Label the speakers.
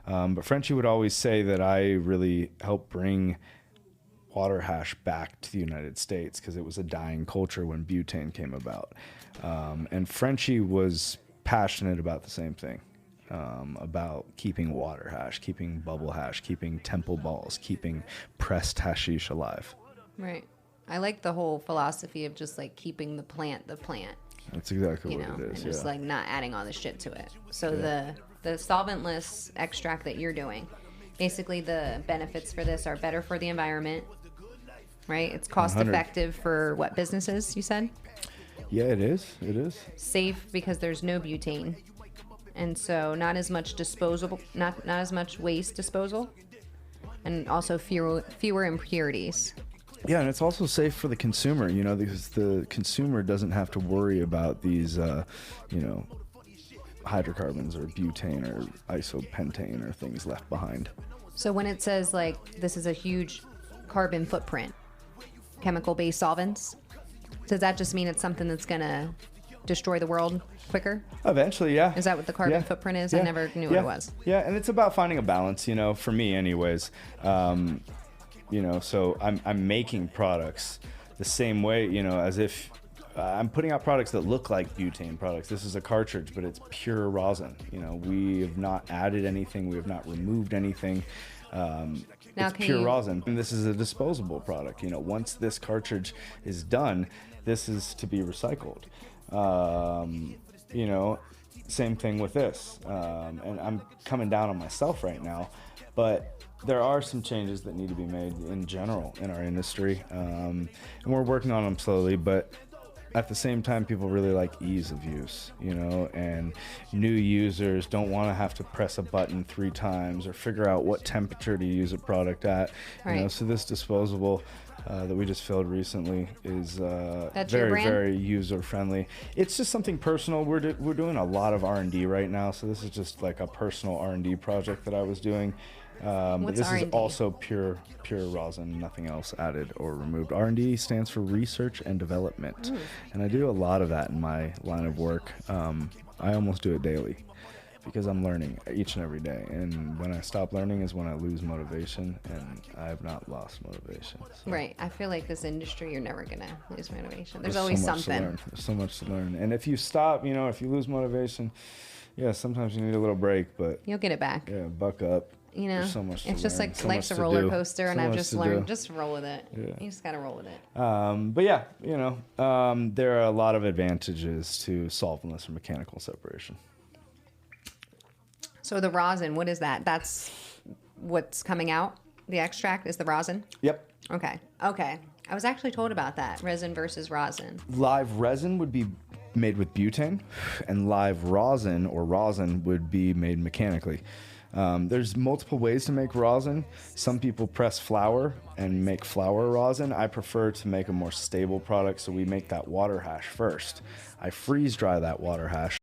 Speaker 1: But Frenchie would always say that I really helped bring water hash back to the United States because it was a dying culture when butane came about. And Frenchie was passionate about the same thing, about keeping water hash, keeping bubble hash, keeping temple balls, keeping pressed hashish alive.
Speaker 2: Right. I like the whole philosophy of just like keeping the plant.
Speaker 1: That's exactly what it is.
Speaker 2: And just like not adding all the shit to it. So the solventless extract that you're doing, basically the benefits for this are better for the environment, right? It's cost effective for what businesses, you said?
Speaker 1: Yeah, it is. It is.
Speaker 2: Safe because there's no butane. And so not as much disposable, not as much waste disposal, and also fewer impurities.
Speaker 1: Yeah, and it's also safe for the consumer, because the consumer doesn't have to worry about these, hydrocarbons or butane or isopentane or things left behind.
Speaker 2: So when it says like this is a huge carbon footprint, chemical-based solvents, does that just mean it's something that's going to destroy the world quicker?
Speaker 1: Eventually, yeah.
Speaker 2: Is that what the carbon footprint is?
Speaker 1: Yeah.
Speaker 2: I never knew what it was.
Speaker 1: Yeah, and it's about finding a balance, for me anyways. So I'm making products the same way, as if I'm putting out products that look like butane products. This is a cartridge, but it's pure rosin. We have not added anything. We have not removed anything. It's pure rosin. And this is a disposable product. Once this cartridge is done, this is to be recycled. Same thing with this. And I'm coming down on myself right now, but there are some changes that need to be made in general in our industry. And we're working on them slowly, but at the same time, people really like ease of use, and new users don't want to have to press a button 3 times or figure out what temperature to use a product at.
Speaker 2: Right.
Speaker 1: So this disposable that we just filled recently is
Speaker 2: That's
Speaker 1: very,
Speaker 2: your brand?
Speaker 1: very user friendly. It's just something personal. We're doing a lot of R&D right now, so this is just like a personal R&D project that I was doing. But this
Speaker 2: R&D?
Speaker 1: is also pure rosin, nothing else added or removed. R&D stands for research and development, and I do a lot of that in my line of work. I almost do it daily because I'm learning each and every day, and when I stop learning is when I lose motivation, and I have not lost motivation. So.
Speaker 2: Right. I feel like this industry, you're never going to lose motivation. There's
Speaker 1: so
Speaker 2: always
Speaker 1: much
Speaker 2: something.
Speaker 1: to learn. There's so much to learn, and if you stop, if you lose motivation, yeah, sometimes you need a little break, but
Speaker 2: You'll get it back.
Speaker 1: yeah, buck up.
Speaker 2: There's
Speaker 1: so much to
Speaker 2: it's just
Speaker 1: learn,
Speaker 2: like
Speaker 1: so
Speaker 2: life's
Speaker 1: much
Speaker 2: a
Speaker 1: to
Speaker 2: roller
Speaker 1: do,
Speaker 2: coaster, and
Speaker 1: so
Speaker 2: I've
Speaker 1: much
Speaker 2: just
Speaker 1: to
Speaker 2: learned
Speaker 1: do.
Speaker 2: just roll with it.
Speaker 1: Yeah.
Speaker 2: You just got to roll with it.
Speaker 1: But yeah, there are a lot of advantages to solventless or mechanical separation.
Speaker 2: So the rosin, what is that? That's what's coming out? The extract is the rosin?
Speaker 1: Yep.
Speaker 2: Okay. I was actually told about that, resin versus rosin.
Speaker 1: Live resin would be made with butane, and live rosin or rosin would be made mechanically. There's multiple ways to make rosin. Some people press flour and make flour rosin. I prefer to make a more stable product, so we make that water hash first. I freeze dry that water hash.